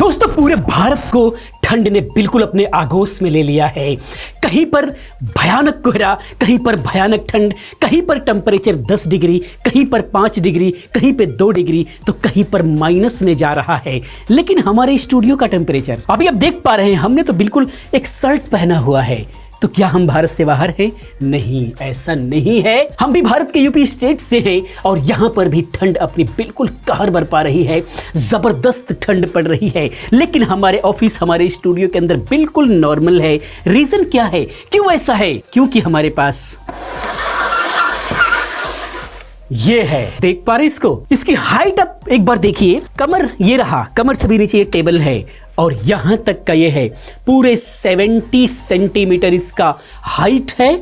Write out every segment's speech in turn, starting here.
दोस्तों पूरे भारत को ठंड ने बिल्कुल अपने आगोश में ले लिया है। कहीं पर भयानक कोहरा, कहीं पर भयानक ठंड, कहीं पर टेम्परेचर 10 डिग्री, कहीं पर 5 डिग्री, कहीं पे 2 डिग्री, तो कहीं पर माइनस में जा रहा है। लेकिन हमारे स्टूडियो का टेम्परेचर अभी आप देख पा रहे हैं, हमने तो बिल्कुल एक शर्ट पहना हुआ है। तो क्या हम भारत से बाहर हैं? नहीं, ऐसा नहीं है। हम भी भारत के यूपी स्टेट से हैं और यहाँ पर भी ठंड अपनी बिल्कुल कहर बरपा रही है, जबरदस्त ठंड पड़ रही है। लेकिन हमारे ऑफिस, हमारे स्टूडियो के अंदर बिल्कुल नॉर्मल है। रीजन क्या है, क्यों ऐसा है? क्योंकि हमारे पास ये है, देख पा रहे इसको, इसकी हाइट आप एक बार देखिए। कमर ये रहा, कमर से भी नीचे ये टेबल है और यहां तक का ये है, पूरे 70 सेंटीमीटर इसका हाइट है।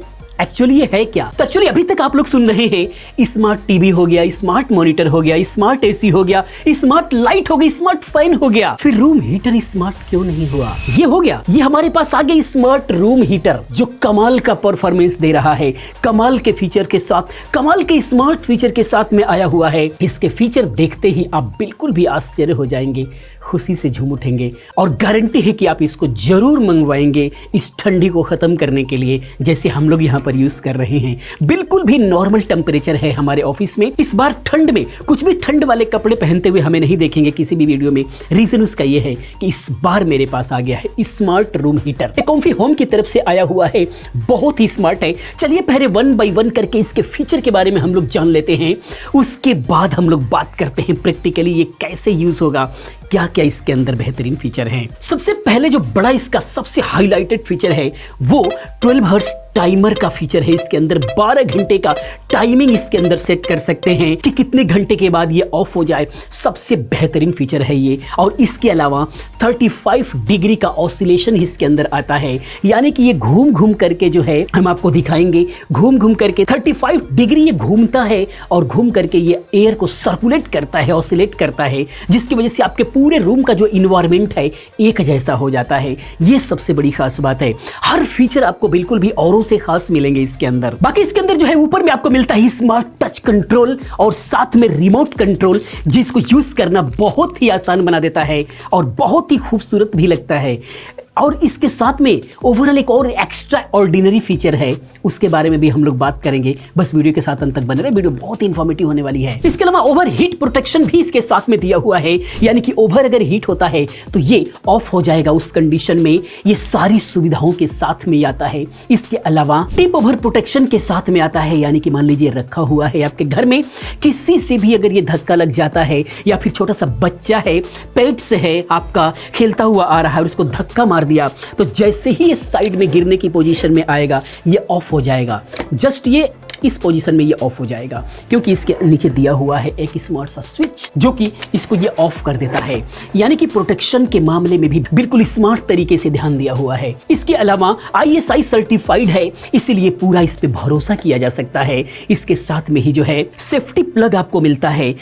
एक्चुअली ये है क्या? तो एक्चुअली अभी तक आप लोग सुन रहे हैं स्मार्ट टीवी हो गया, स्मार्ट मॉनिटर हो गया, स्मार्ट एसी हो गया, स्मार्ट लाइट हो गई, स्मार्ट फैन हो गया। फिर रूम हीटर स्मार्ट क्यों नहीं हुआ? ये हो गया, ये हमारे पास आ गया स्मार्ट रूम हीटर, जो कमाल का परफॉर्मेंस दे रहा है, कमाल के फीचर के साथ, कमाल के स्मार्ट फीचर के साथ में आया हुआ है। इसके फीचर देखते ही आप बिल्कुल भी आश्चर्य हो जाएंगे, खुशी से झूम उठेंगे और गारंटी है कि आप इसको जरूर मंगवाएंगे इस ठंडी को खत्म करने के लिए, जैसे हम लोग यहाँ पर यूज कर रहे हैं। बिल्कुल भी नॉर्मल टेम्परेचर है हमारे ऑफिस में। इस बार ठंड में कुछ भी ठंड वाले कपड़े पहनते हुए हमें नहीं देखेंगे किसी भी वीडियो में। रीजन उसका ये है कि इस बार मेरे पास आ गया है smart room heater. Comfy home की तरफ से आया हुआ है, बहुत ही स्मार्ट है। चलिए पहले 1 बाय 1 करके इसके फीचर के बारे में हम लोग जान लेते हैं, उसके बाद हम लोग बात करते हैं प्रैक्टिकली ये कैसे यूज होगा, क्या क्या इसके अंदर बेहतरीन फीचर हैं। सबसे पहले जो बड़ा इसका सबसे हाईलाइटेड फीचर है वो 12 हर्ट्ज टाइमर का फीचर है। इसके अंदर 12 घंटे का टाइमिंग इसके अंदर सेट कर सकते हैं कि कितने घंटे के बाद ये ऑफ हो जाए। सबसे बेहतरीन फीचर है ये। और इसके अलावा 35 डिग्री का ऑसिलेशन इसके अंदर आता है, यानी कि ये घूम घूम करके जो है, हम आपको दिखाएंगे, घूम घूम करके 35 डिग्री ये घूमता है और घूम करके ये एयर को सर्कुलेट करता है, ऑसिलेट करता है, जिसकी वजह से आपके पूरे रूम का जो इन्वायरमेंट है एक जैसा हो जाता है। ये सबसे बड़ी खास बात है। हर फीचर आपको बिल्कुल भी औरों से खास मिलेंगे इसके अंदर। बाकी इसके अंदर जो है ऊपर में आपको मिलता है स्मार्ट टच कंट्रोल और साथ में रिमोट कंट्रोल, जिसको यूज करना बहुत ही आसान बना देता है और बहुत ही खूबसूरत भी लगता है। और इसके साथ में ओवरऑल एक और एक्स्ट्रा ऑर्डिनरी फीचर है, उसके बारे में भी हम लोग बात करेंगे। बस वीडियो के साथ अंत तक बने रहे, वीडियो बहुत ही इंफॉर्मेटिव होने वाली है। इसके अलावा ओवर हीट प्रोटेक्शन भी इसके साथ में दिया हुआ है, यानी कि ओवर अगर हीट होता है तो ये ऑफ हो जाएगा उस कंडीशन में। ये सारी सुविधाओं के साथ में आता है। इसके अलावा टिप ओवर प्रोटेक्शन के साथ में आता है, यानी कि मान लीजिए रखा हुआ है आपके घर में, किसी से भी अगर ये धक्का लग जाता है या फिर छोटा सा बच्चा है, पेट से है आपका, खेलता हुआ आ रहा है और उसको धक्का मार दिया, तो जैसे ही ये साइड में गिरने की पोजीशन में आएगा ये ऑफ हो जाएगा। जस्ट ये इस पोजीशन में ये ऑफ हो जाएगा, क्योंकि इसके नीचे दिया हुआ है एक स्मार्ट सा स्विच जो कि इसको ये ऑफ कर देता है। यानी कि प्रोटेक्शन के मामले में भी बिल्कुल स्मार्ट तरीके से ध्यान दिया हुआ है। इसके अलावा ISI सर्टिफाइड है, इसीलिए पूरा इस पे भरोसा किया जा सकता है। इसके साथ में ही जो है सेफ्टी प्लग आपको मिलता है,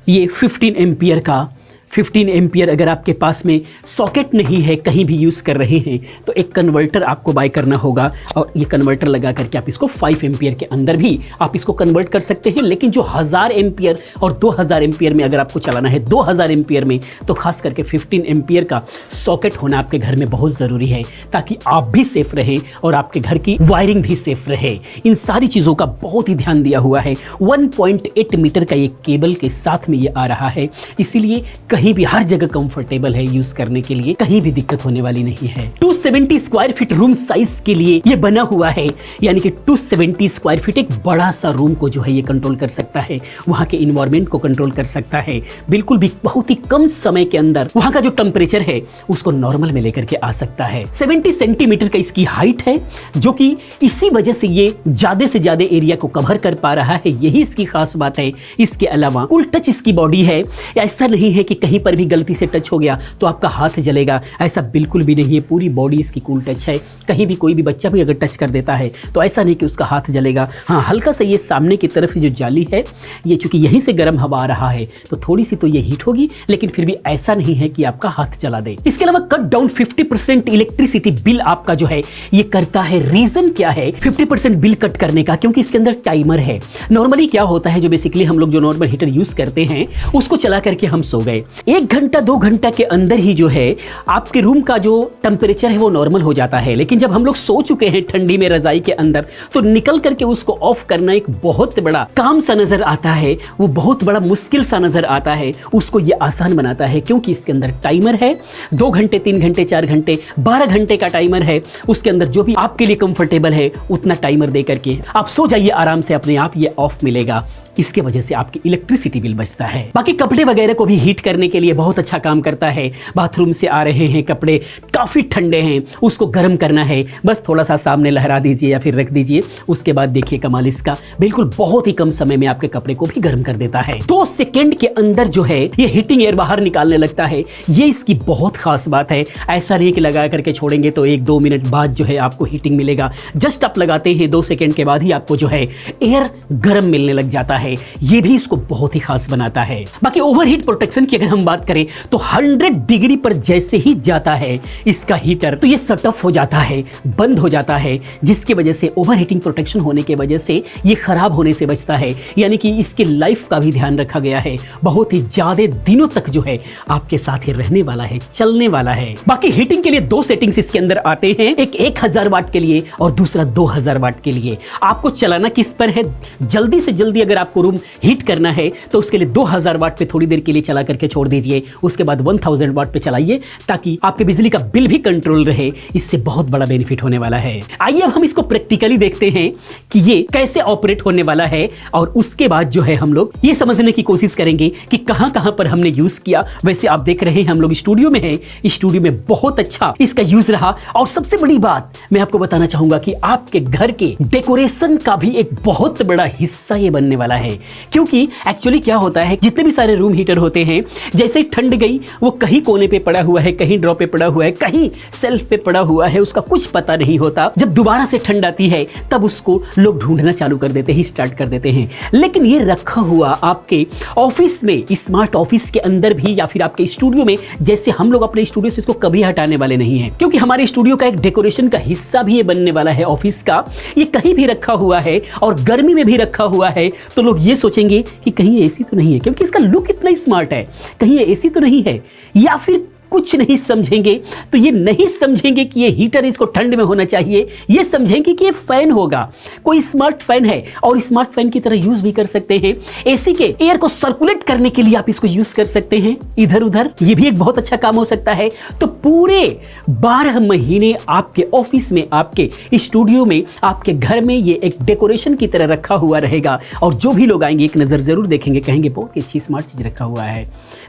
ये 15 एम्पियर का। 15 एम्पियर अगर आपके पास में सॉकेट नहीं है, कहीं भी यूज़ कर रहे हैं, तो एक कन्वर्टर आपको बाय करना होगा और ये कन्वर्टर लगा करके आप इसको 5 एम्पियर के अंदर भी आप इसको कन्वर्ट कर सकते हैं। लेकिन जो 1000 एम्पियर और 2000 एम्पियर में अगर आपको चलाना है, 2000 एम्पियर में, तो खास करके 15 एम्पियर का सॉकेट होना आपके घर में बहुत ज़रूरी है, ताकि आप भी सेफ रहें और आपके घर की वायरिंग भी सेफ रहे। इन सारी चीज़ों का बहुत ही ध्यान दिया हुआ है। 1.8 मीटर का ये केबल के साथ में ये आ रहा है, इसीलिए कहीं भी हर जगह कंफर्टेबल है यूज करने के लिए, कहीं भी दिक्कत होने वाली नहीं है। 270 स्क्वायर फीट रूम साइज के लिए ये बना हुआ है, यानी कि 270 स्क्वायर फीट एक बड़ा सा रूम को जो है ये कंट्रोल कर सकता है, वहां के इन्वायरमेंट को कंट्रोल कर सकता है। बिल्कुल भी बहुत ही कम समय के अंदर वहां का जो टेम्परेचर है उसको नॉर्मल में लेकर के आ सकता है। 70 सेंटीमीटर का इसकी हाइट है, जो कि इसी वजह से ये ज्यादा से ज्यादा एरिया को कवर कर पा रहा है, यही इसकी खास बात है। इसके अलावा कूल टच इसकी बॉडी है, ऐसा नहीं है कि कहीं पर भी गलती से टच हो गया तो आपका हाथ जलेगा, ऐसा बिल्कुल भी नहीं है। पूरी बॉडी इसकी कूल टच है, कहीं भी कोई भी बच्चा भी अगर टच कर देता है तो ऐसा नहीं कि उसका हाथ जलेगा। हाँ, हल्का सा ये सामने की तरफ जो जाली है, ये चूंकि यहीं से गर्म हवा आ रहा है तो थोड़ी सी तो ये हीट होगी, लेकिन फिर भी ऐसा नहीं है कि आपका हाथ जला दे। इसके अलावा कट डाउन 50% इलेक्ट्रिसिटी बिल आपका जो है ये करता है। रीजन क्या है 50% बिल कट करने का? क्योंकि इसके अंदर टाइमर है। नॉर्मली क्या होता है, जो बेसिकली हम लोग जो नॉर्मल हीटर यूज करते हैं उसको चला करके हम सो गए, 1 घंटा 2 घंटा के अंदर ही जो है आपके रूम का जो टेम्परेचर है वो नॉर्मल हो जाता है। लेकिन जब हम लोग सो चुके हैं ठंडी में रजाई के अंदर, तो निकल करके उसको ऑफ करना एक बहुत बड़ा काम सा नजर आता है, वो बहुत बड़ा मुश्किल सा नजर आता है। उसको ये आसान बनाता है क्योंकि इसके अंदर टाइमर है। 2 घंटे 3 घंटे 4 घंटे 12 घंटे का टाइमर है। उसके अंदर जो भी आपके लिए कंफर्टेबल है उतना टाइमर दे करके आप सो जाइए आराम से, अपने आप ये ऑफ मिलेगा। इसके वजह से आपकी इलेक्ट्रिसिटी बिल बचता है। बाकी कपड़े वगैरह को भी हीट करने के लिए बहुत अच्छा काम करता है। बाथरूम से आ रहे हैं कपड़े, काफी ठंडे हैं, उसको गर्म करना है, बस थोड़ा सा सामने लहरा दीजिए या फिर रख दीजिए। उसके बाद देखिए कमाल इसका, बिल्कुल बहुत ही कम समय में आपके कपड़े को भी गर्म कर देता है। 2 सेकेंड के अंदर जो है ये हीटिंग एयर बाहर निकालने लगता है। ये इसकी बहुत खास बात है। ऐसा नहीं कि लगा करके छोड़ेंगे तो 1-2 मिनट बाद जो है आपको हीटिंग मिलेगा। जस्ट आप लगाते हैं 2 सेकेंड के बाद ही आपको जो है एयर गर्म मिलने लग जाता है। ये भी इसको बहुत ही खास बनाता है। बाकी ओवरहीट प्रोटेक्शन की अगर हम बात करें तो 100 डिग्री पर जैसे ही जाता है इसका हीटर, तो ये शट ऑफ हो जाता है, बंद हो जाता है, जिसकी वजह से ओवरहीटिंग प्रोटेक्शन होने की वजह से ये खराब होने से बचता है। यानी कि इसके लाइफ का भी ध्यान रखा गया है। बहुत ही ज्यादा दिनों तक जो है आपके साथ ही रहने वाला है, चलने वाला है। बाकी हीटिंग के लिए 2 सेटिंग्स इसके अंदर आते हैं, एक 1000 वाट के लिए और दूसरा 2000 वाट के लिए। आपको चलाना किस पर है? जल्दी से जल्दी अगर आपको रूम हीट करना है तो उसके लिए 2000 वाट पे थोड़ी देर के लिए चला करके छोड़ दीजिए। उसके बाद 1000 वाट पे चलाइए ताकि आपके बिजली का बिल भी कंट्रोल रहे। इससे बहुत बड़ा बेनिफिट होने वाला है। आइए अब हम इसको प्रैक्टिकली देखते हैं कि ये कैसे ऑपरेट होने वाला है, और उसके बाद जो है हम लोग ये समझने की कोशिश करेंगे कि कहां कहां पर हमने यूज किया। वैसे आप देख रहे हैं हम लोग स्टूडियो में हैं, स्टूडियो में बहुत अच्छा इसका यूज रहा। और सबसे बड़ी बात मैं आपको बताना चाहूंगा कि आपके घर के डेकोरेशन का भी एक बहुत बड़ा हिस्सा ये बनने वाला है। क्योंकि एक्चुअली क्या होता है, जितने भी सारे रूम हीटर होते हैं, जैसे ही ठंड गई वो कहीं कोने पे पड़ा हुआ है, कहीं ड्रॉ पे पड़ा हुआ है, कहीं सेल्फ पे पड़ा हुआ है, उसका कुछ पता नहीं होता। जब दोबारा से ठंड आती है तब उसको लोग ढूंढना चालू कर देते हैं, स्टार्ट कर देते हैं। लेकिन ये रखा हुआ आपके ऑफिस में, स्मार्ट ऑफिस के अंदर भी या फिर आपके स्टूडियो में, जैसे हम लोग अपने स्टूडियो से इसको कभी हटाने वाले नहीं है, क्योंकि हमारे स्टूडियो का एक डेकोरेशन का हिस्सा भी ये बनने वाला है ऑफिस का। ये कहीं भी रखा हुआ है और गर्मी में भी रखा हुआ है तो लोग ये सोचेंगे कि कहीं एसी तो नहीं है, क्योंकि इसका लुक इतना स्मार्ट है, कहीं ये एसी तो नहीं है, या फिर कुछ नहीं समझेंगे। तो ये नहीं समझेंगे कि ये हीटर इसको ठंड में होना चाहिए, ये समझेंगे कि ये फैन होगा, कोई स्मार्ट फैन है और स्मार्ट फैन की तरह यूज भी कर सकते हैं। एसी के एयर को सर्कुलेट करने के लिए आप इसको यूज कर सकते हैं इधर उधर, ये भी एक बहुत अच्छा काम हो सकता है। तो पूरे 12 महीने आपके ऑफिस में, आपके स्टूडियो में, आपके घर में ये एक डेकोरेशन की तरह रखा हुआ रहेगा। और जो भी लोग आएंगे एक नजर जरूर देखेंगे, कहेंगे बहुत ही अच्छी स्मार्ट चीज रखा हुआ है।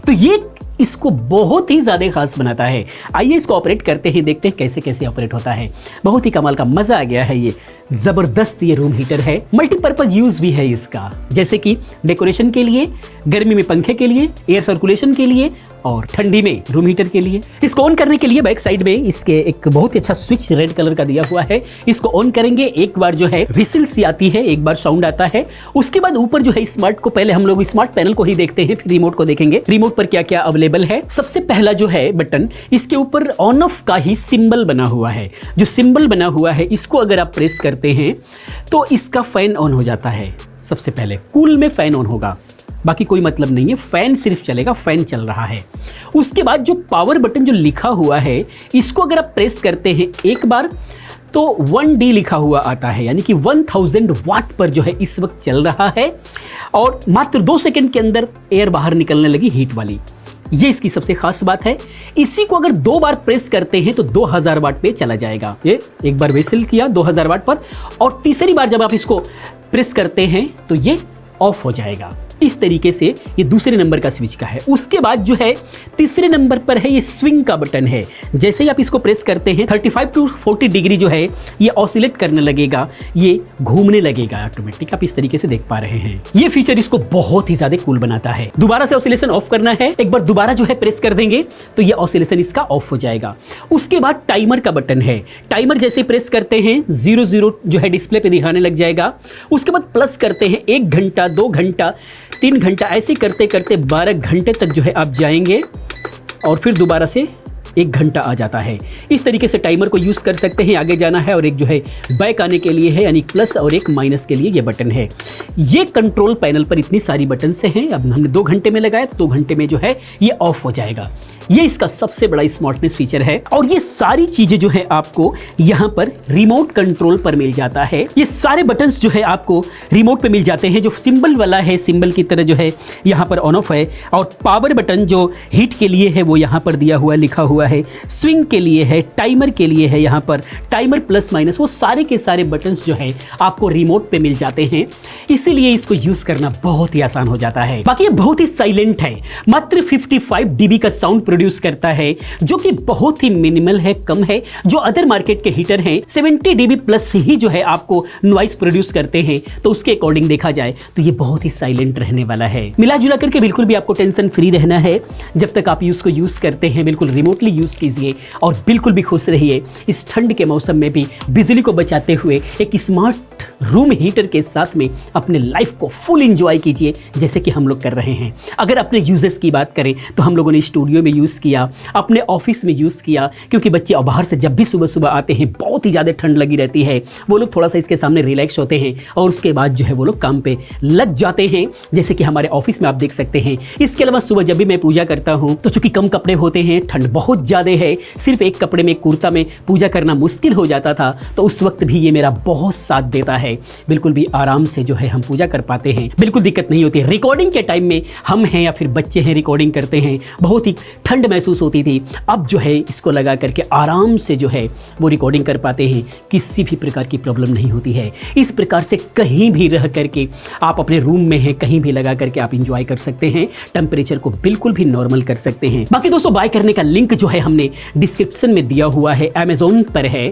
तो ये इसको बहुत ही ज्यादा खास बनाता है। आइए इसको ऑपरेट करते हैं, देखते हैं कैसे कैसे ऑपरेट होता है। बहुत ही कमाल का, मजा आ गया है। ये जबरदस्त ये रूम हीटर है, मल्टीपर्पज यूज भी है इसका, जैसे कि डेकोरेशन के लिए, गर्मी में पंखे के लिए, एयर सर्कुलेशन के लिए और ठंडी में रूम हीटर के लिए। इसको ऑन करने के लिए बैक साइड में इसके एक बहुत ही अच्छा स्विच रेड कलर का दिया हुआ है। इसको ऑन करेंगे, एक बार जो है व्हिसिल सी आती है, एक बार साउंड आता है। उसके बाद ऊपर जो है स्मार्ट को, पहले हम लोग स्मार्ट पैनल को ही देखते हैं, फिर रिमोट को देखेंगे। रिमोट पर क्या क्या अवेलेबल है। सबसे पहला जो है बटन, इसके ऊपर ऑन ऑफ का ही सिंबल बना हुआ है। जो सिंबल बना हुआ है इसको अगर आप प्रेस करते हैं तो इसका फैन ऑन हो जाता है। सबसे पहले कूल में फैन ऑन होगा, बाकी कोई मतलब नहीं है, फैन सिर्फ चलेगा, फैन चल रहा है। उसके बाद जो पावर बटन जो लिखा हुआ है, इसको अगर आप प्रेस करते हैं एक बार तो 1D लिखा हुआ आता है, यानी कि 1000 वाट पर जो है इस वक्त चल रहा है और मात्र 2 सेकंड के अंदर एयर बाहर निकलने लगी हीट वाली। ये इसकी सबसे खास बात है। इसी को अगर 2 बार प्रेस करते हैं तो 2000 वाट पे चला जाएगा। ये एक बार व्हिसिल किया 2000 वाट पर, और तीसरी बार जब आप इसको प्रेस करते हैं तो ये ऑफ हो जाएगा। इस तरीके से ये दूसरे नंबर का स्विच का है। उसके बाद जो है तीसरे नंबर पर है ये स्विंग का बटन है। जैसे ही आप इसको प्रेस करते हैं 35 to 40 डिग्री जो है ये ऑसिलेट करने लगेगा, ये घूमने लगेगा ऑटोमेटिक। आप इस तरीके से देख पा रहे हैं। ये फीचर इसको बहुत ही ज्यादा कूल बनाता है। दोबारा से ऑसिलेशन ऑफ करना है, एक बार दोबारा जो है प्रेस कर देंगे तो ये ऑसिलेशन इसका ऑफ हो जाएगा। उसके बाद टाइमर का बटन है। टाइमर जैसे प्रेस करते हैं 00 जो है डिस्प्ले पे दिखाने लग जाएगा। उसके बाद प्लस करते हैं 1 घंटा 2 घंटा 3 घंटा, ऐसे करते करते 12 घंटे तक जो है आप जाएंगे और फिर दोबारा से 1 घंटा आ जाता है। इस तरीके से टाइमर को यूज़ कर सकते हैं। आगे जाना है और एक जो है बैक आने के लिए है, यानी प्लस और एक माइनस के लिए ये बटन है। ये कंट्रोल पैनल पर इतनी सारी बटन से हैं। अब हमने 2 घंटे में लगाया तो 2 घंटे में जो है ये ऑफ हो जाएगा। ये इसका सबसे बड़ा स्मार्टनेस फीचर है। और ये सारी चीजें जो है आपको यहाँ पर रिमोट कंट्रोल पर मिल जाता है। ये सारे बटन्स जो है आपको रिमोट पे मिल जाते हैं। जो सिंबल वाला है, सिंबल की तरह जो है यहाँ पर ऑन ऑफ है। और पावर बटन जो हीट के लिए है वो यहाँ पर दिया हुआ लिखा हुआ है। स्विंग के लिए है, टाइमर के लिए है, यहाँ पर टाइमर प्लस माइनस, वो सारे के सारे बटन्स जो है आपको रिमोट पे मिल जाते हैं। इसीलिए इसको यूज करना बहुत ही आसान हो जाता है। बाकी ये बहुत ही साइलेंट है। मात्र 55 dB का साउंड प्रोड्यूस करता है, जो कि बहुत ही मिनिमल है, कम है। जो अदर मार्केट के हीटर हैं 70 dB प्लस ही जो है आपको नॉइस प्रोड्यूस करते हैं। तो उसके अकॉर्डिंग देखा जाए तो ये बहुत ही साइलेंट रहने वाला है। मिला जुला करके बिल्कुल भी आपको टेंशन फ्री रहना है। जब तक आप इसको यूज करते हैं बिल्कुल रिमोटली यूज कीजिए और बिल्कुल भी खुश रहिए। इस ठंड के मौसम में भी बिजली को बचाते हुए एक स्मार्ट रूम हीटर के साथ में अपने लाइफ को फुल एंजॉय कीजिए, जैसे कि हम लोग कर रहे हैं। अगर अपने यूजेस की बात करें तो हम लोगों ने स्टूडियो में यूज़ किया, अपने ऑफिस में यूज़ किया, क्योंकि बच्चे बाहर से जब भी सुबह सुबह आते हैं बहुत ही ज़्यादा ठंड लगी रहती है। वो लोग थोड़ा सा इसके सामने रिलैक्स होते हैं और उसके बाद जो है वो लोग काम पे लग जाते हैं, जैसे कि हमारे ऑफिस में आप देख सकते हैं। इसके अलावा सुबह जब भी मैं पूजा करता हूँ तो चूंकि कम कपड़े होते हैं, ठंड बहुत ज़्यादा है, सिर्फ एक कपड़े में, कुर्ता में पूजा करना मुश्किल हो जाता था, तो उस वक्त भी ये मेरा बहुत साथ देता है। बिल्कुल भी आराम से जो है हम पूजा कर पाते हैं, बिल्कुल दिक्कत नहीं होती। रिकॉर्डिंग के टाइम में हम हैं या फिर बच्चे हैं, रिकॉर्डिंग करते हैं, बहुत ही ठंड महसूस होती थी। अब जो है इसको लगा करके आराम से जो है वो रिकॉर्डिंग कर पाते हैं, किसी भी प्रकार की प्रॉब्लम नहीं होती है। इस प्रकार से कहीं भी रह करके आप अपने रूम में हैं, कहीं भी लगा करके आप इंजॉय कर सकते हैं, टेम्परेचर को बिल्कुल भी नॉर्मल कर सकते हैं। बाकी दोस्तों बाय करने का लिंक जो है हमने डिस्क्रिप्शन में दिया हुआ है, अमेज़ॉन पर है,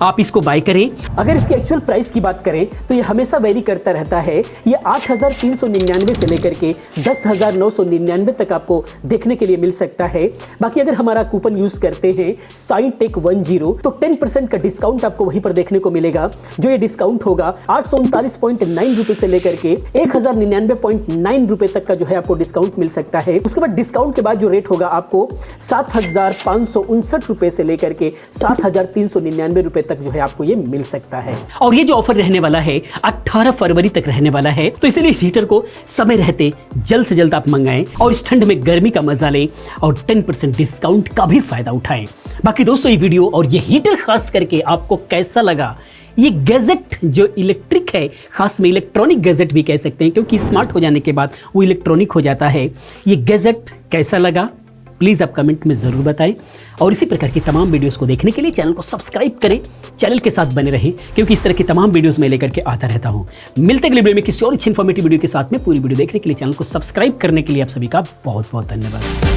आप इसको बाय करें। अगर इसके एक्चुअल प्राइस की बात करें तो ये हमेशा वेरी करता रहता है। ये 8,399 से लेकर के 10,999 तक आपको देखने के लिए मिल सकता है। बाकी अगर हमारा कूपन यूज करते हैं SciTech10 तो 10% का डिस्काउंट आपको वहीं पर देखने को मिलेगा। जो ये डिस्काउंट होगा 839.9 रुपए से लेकर के 1099.9 रुपए तक का जो है आपको डिस्काउंट मिल सकता है। उसके बाद डिस्काउंट के बाद जो रेट होगा आपको 7,559 रुपए से लेकर के 7,399 रुपए तक जो है आपको ये मिल सकता है। और ये जो ऑफर रहने वाला है 18 फरवरी तक रहने वाला है, तो इसलिए इस हीटर को समय रहते जल्द से जल्द आप मंगाएं और इस ठंड में गर्मी का मजा लें और 10% डिस्काउंट का भी फायदा उठाएं। बाकी दोस्तों ये वीडियो और ये हीटर खास करके आपको कैसा लगा? ये गैजेट जो इलेक्ट्रिक है, खास में इलेक्ट्रॉनिक गैजेट भी कह सकते हैं, क्योंकि स्मार्ट हो जाने के बाद वो इलेक्ट्रॉनिक हो जाता है। ये गैजेट कैसा लगा प्लीज़ आप कमेंट में ज़रूर बताएं। और इसी प्रकार की तमाम वीडियोस को देखने के लिए चैनल को सब्सक्राइब करें, चैनल के साथ बने रहें, क्योंकि इस तरह की तमाम वीडियोस मैं लेकर के आता रहता हूं। मिलते अगले वीडियो में किसी और अच्छी इन्फॉर्मेटिव वीडियो के साथ में। पूरी वीडियो देखने के लिए, चैनल को सब्सक्राइब करने के लिए आप सभी का बहुत बहुत धन्यवाद।